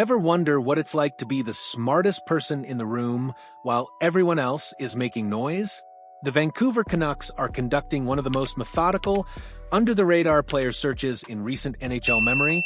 Ever wonder what it's like to be the smartest person in the room while everyone else is making noise? The Vancouver Canucks are conducting one of the most methodical, under-the-radar player searches in recent NHL memory,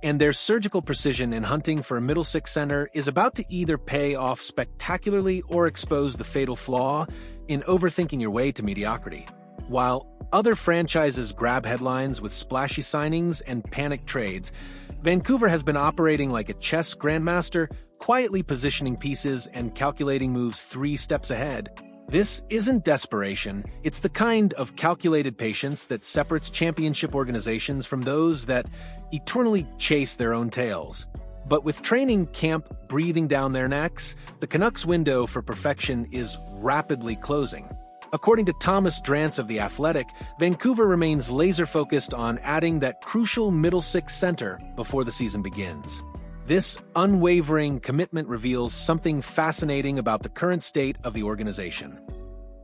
and their surgical precision in hunting for a middle six center is about to either pay off spectacularly or expose the fatal flaw in overthinking your way to mediocrity. While other franchises grab headlines with splashy signings and panicked trades, Vancouver has been operating like a chess grandmaster, quietly positioning pieces and calculating moves 3 steps ahead. This isn't desperation, it's the kind of calculated patience that separates championship organizations from those that eternally chase their own tails. But with training camp breathing down their necks, the Canucks' window for perfection is rapidly closing. According to Thomas Drance of The Athletic, Vancouver remains laser-focused on adding that crucial middle six center before the season begins. This unwavering commitment reveals something fascinating about the current state of the organization.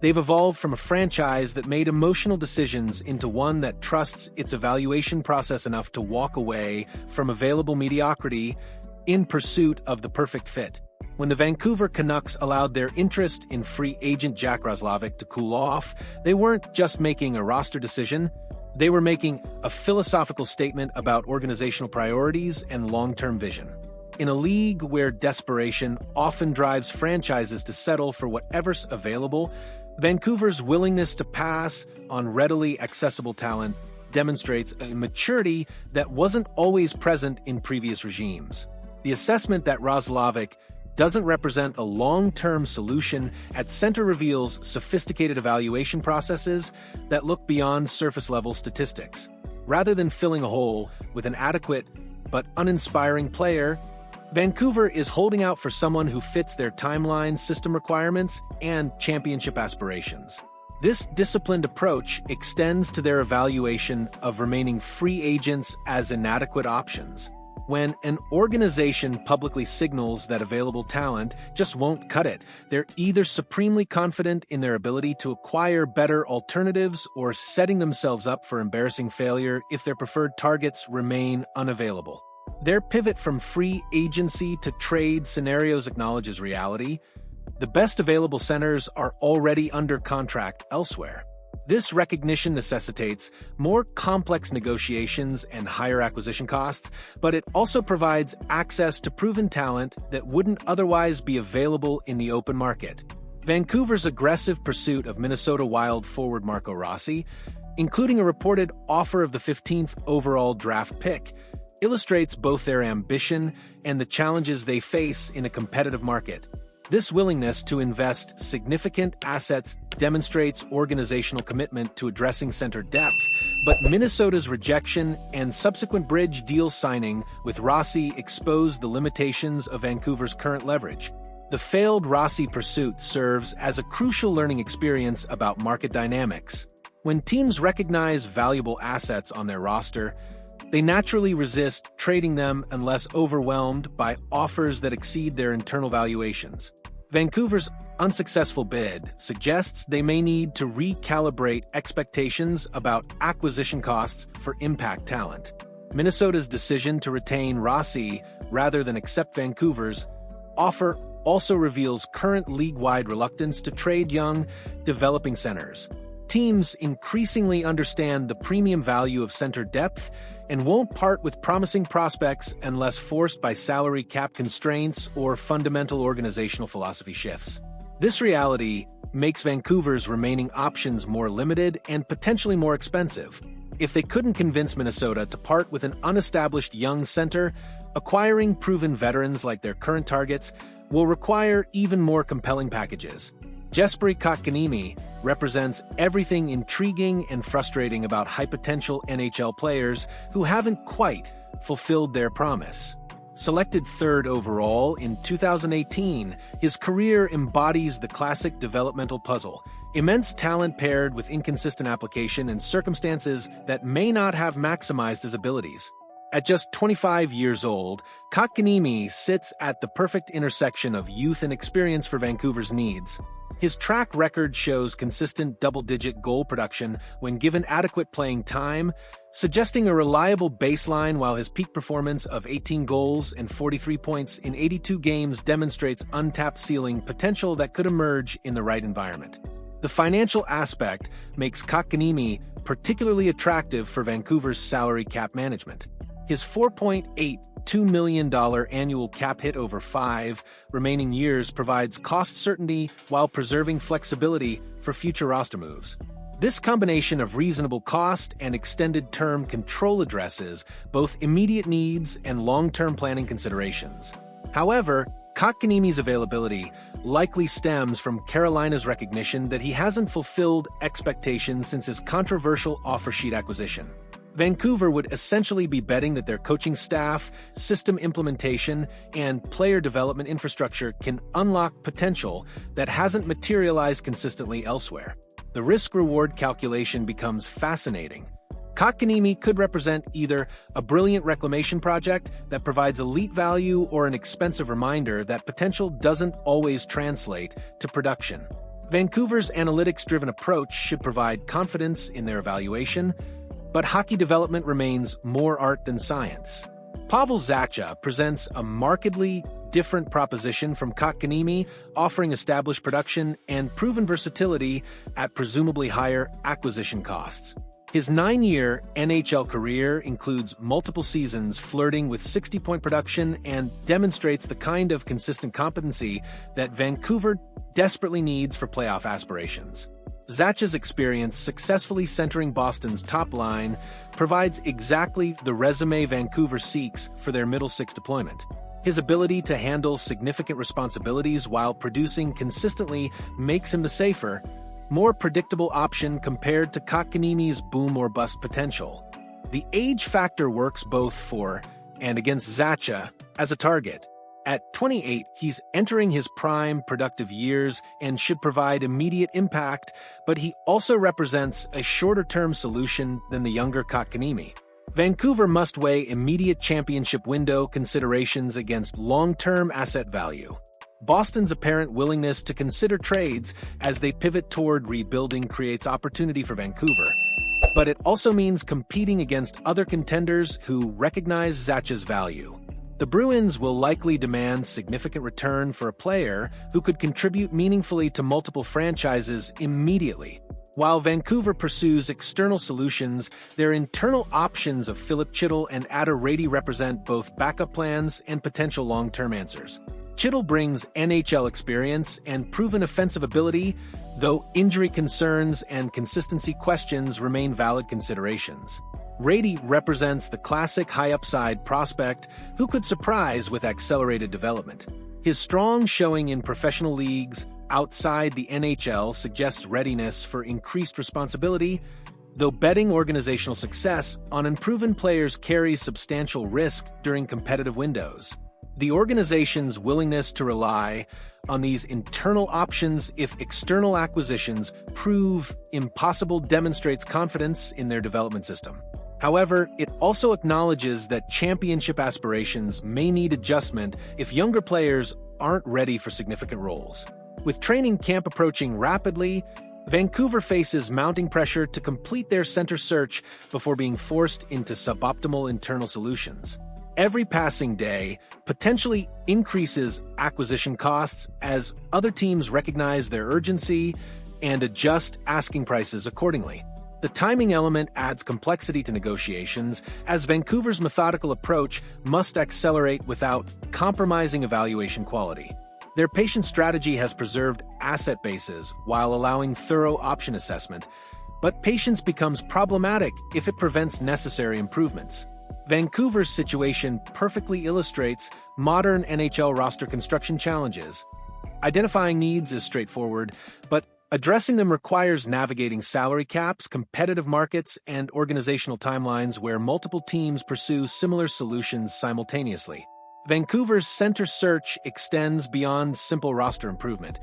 They've evolved from a franchise that made emotional decisions into one that trusts its evaluation process enough to walk away from available mediocrity in pursuit of the perfect fit. When the Vancouver Canucks allowed their interest in free agent Jack Roslovic to cool off, they weren't just making a roster decision, they were making a philosophical statement about organizational priorities and long-term vision. In a league where desperation often drives franchises to settle for whatever's available, Vancouver's willingness to pass on readily accessible talent demonstrates a maturity that wasn't always present in previous regimes. The assessment that Roslovic doesn't represent a long-term solution at center reveals sophisticated evaluation processes that look beyond surface-level statistics. Rather than filling a hole with an adequate but uninspiring player, Vancouver is holding out for someone who fits their timeline, system requirements, and championship aspirations. This disciplined approach extends to their evaluation of remaining free agents as inadequate options. When an organization publicly signals that available talent just won't cut it, they're either supremely confident in their ability to acquire better alternatives or setting themselves up for embarrassing failure if their preferred targets remain unavailable. Their pivot from free agency to trade scenarios acknowledges reality. The best available centers are already under contract elsewhere. This recognition necessitates more complex negotiations and higher acquisition costs, but it also provides access to proven talent that wouldn't otherwise be available in the open market. Vancouver's aggressive pursuit of Minnesota Wild forward Marco Rossi, including a reported offer of the 15th overall draft pick, illustrates both their ambition and the challenges they face in a competitive market. This willingness to invest significant assets demonstrates organizational commitment to addressing center depth, but Minnesota's rejection and subsequent bridge deal signing with Rossi exposed the limitations of Vancouver's current leverage. The failed Rossi pursuit serves as a crucial learning experience about market dynamics. When teams recognize valuable assets on their roster, they naturally resist trading them unless overwhelmed by offers that exceed their internal valuations. Vancouver's unsuccessful bid suggests they may need to recalibrate expectations about acquisition costs for impact talent. Minnesota's decision to retain Rossi rather than accept Vancouver's offer also reveals current league-wide reluctance to trade young, developing centers. Teams increasingly understand the premium value of center depth and won't part with promising prospects unless forced by salary cap constraints or fundamental organizational philosophy shifts. This reality makes Vancouver's remaining options more limited and potentially more expensive. If they couldn't convince Minnesota to part with an unestablished young center, acquiring proven veterans like their current targets will require even more compelling packages. Jesperi Kotkaniemi represents everything intriguing and frustrating about high-potential NHL players who haven't quite fulfilled their promise. Selected 3rd overall in 2018, his career embodies the classic developmental puzzle: immense talent paired with inconsistent application and circumstances that may not have maximized his abilities. At just 25 years old, Kotkaniemi sits at the perfect intersection of youth and experience for Vancouver's needs. His track record shows consistent double-digit goal production when given adequate playing time, suggesting a reliable baseline. While his peak performance of 18 goals and 43 points in 82 games demonstrates untapped ceiling potential that could emerge in the right environment. The financial aspect makes Kotkaniemi particularly attractive for Vancouver's salary cap management. His $4.82 million annual cap hit over 5 remaining years provides cost certainty while preserving flexibility for future roster moves. This combination of reasonable cost and extended term control addresses both immediate needs and long-term planning considerations. However, Kotkaniemi's availability likely stems from Carolina's recognition that he hasn't fulfilled expectations since his controversial offer sheet acquisition. Vancouver would essentially be betting that their coaching staff, system implementation, and player development infrastructure can unlock potential that hasn't materialized consistently elsewhere. The risk-reward calculation becomes fascinating. Kotkaniemi could represent either a brilliant reclamation project that provides elite value or an expensive reminder that potential doesn't always translate to production. Vancouver's analytics-driven approach should provide confidence in their evaluation, but hockey development remains more art than science. Pavel Zacha presents a markedly different proposition from Kotkaniemi, offering established production and proven versatility at presumably higher acquisition costs. His 9-year NHL career includes multiple seasons flirting with 60-point production and demonstrates the kind of consistent competency that Vancouver desperately needs for playoff aspirations. Zacha's experience successfully centering Boston's top line provides exactly the resume Vancouver seeks for their middle six deployment. His ability to handle significant responsibilities while producing consistently makes him the safer, more predictable option compared to Kotkaniemi's boom-or-bust potential. The age factor works both for and against Zacha as a target. At 28, he's entering his prime productive years and should provide immediate impact, but he also represents a shorter-term solution than the younger Kotkaniemi. Vancouver must weigh immediate championship window considerations against long-term asset value. Boston's apparent willingness to consider trades as they pivot toward rebuilding creates opportunity for Vancouver, but it also means competing against other contenders who recognize Zacha's value. The Bruins will likely demand significant return for a player who could contribute meaningfully to multiple franchises immediately. While Vancouver pursues external solutions, their internal options of Philip Chytil and Ada Rady represent both backup plans and potential long-term answers. Chytil brings NHL experience and proven offensive ability, though injury concerns and consistency questions remain valid considerations. Rady represents the classic high-upside prospect who could surprise with accelerated development. His strong showing in professional leagues outside the NHL suggests readiness for increased responsibility, though betting organizational success on unproven players carries substantial risk during competitive windows. The organization's willingness to rely on these internal options if external acquisitions prove impossible demonstrates confidence in their development system. However, it also acknowledges that championship aspirations may need adjustment if younger players aren't ready for significant roles. With training camp approaching rapidly, Vancouver faces mounting pressure to complete their center search before being forced into suboptimal internal solutions. Every passing day potentially increases acquisition costs as other teams recognize their urgency and adjust asking prices accordingly. The timing element adds complexity to negotiations, as Vancouver's methodical approach must accelerate without compromising evaluation quality. Their patient strategy has preserved asset bases while allowing thorough option assessment, but patience becomes problematic if it prevents necessary improvements. Vancouver's situation perfectly illustrates modern NHL roster construction challenges. Identifying needs is straightforward, but addressing them requires navigating salary caps, competitive markets, and organizational timelines where multiple teams pursue similar solutions simultaneously. Vancouver's center search extends beyond simple roster improvement.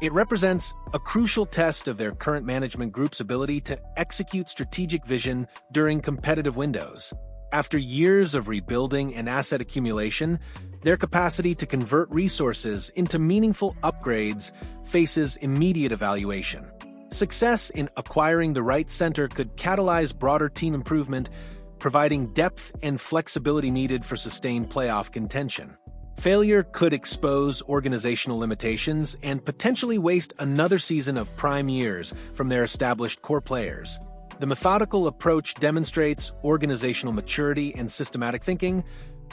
It represents a crucial test of their current management group's ability to execute strategic vision during competitive windows. After years of rebuilding and asset accumulation, their capacity to convert resources into meaningful upgrades faces immediate evaluation. Success in acquiring the right center could catalyze broader team improvement, providing depth and flexibility needed for sustained playoff contention. Failure could expose organizational limitations and potentially waste another season of prime years from their established core players. The methodical approach demonstrates organizational maturity and systematic thinking,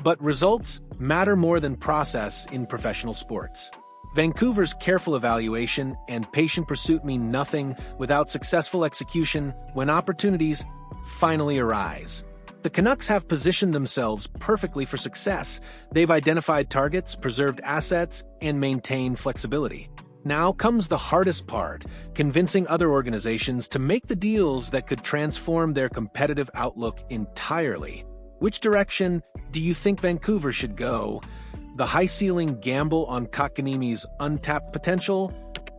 but results matter more than process in professional sports. Vancouver's careful evaluation and patient pursuit mean nothing without successful execution when opportunities finally arise. The Canucks have positioned themselves perfectly for success. They've identified targets, preserved assets, and maintained flexibility. Now comes the hardest part, convincing other organizations to make the deals that could transform their competitive outlook entirely. Which direction do you think Vancouver should go? The high-ceiling gamble on Kotkaniemi's untapped potential,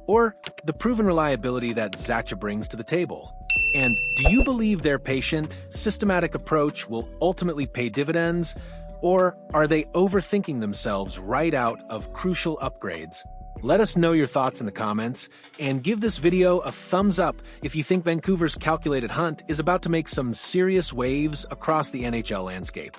or the proven reliability that Zacha brings to the table? And do you believe their patient, systematic approach will ultimately pay dividends, or are they overthinking themselves right out of crucial upgrades? Let us know your thoughts in the comments, and give this video a thumbs up if you think Vancouver's calculated hunt is about to make some serious waves across the NHL landscape.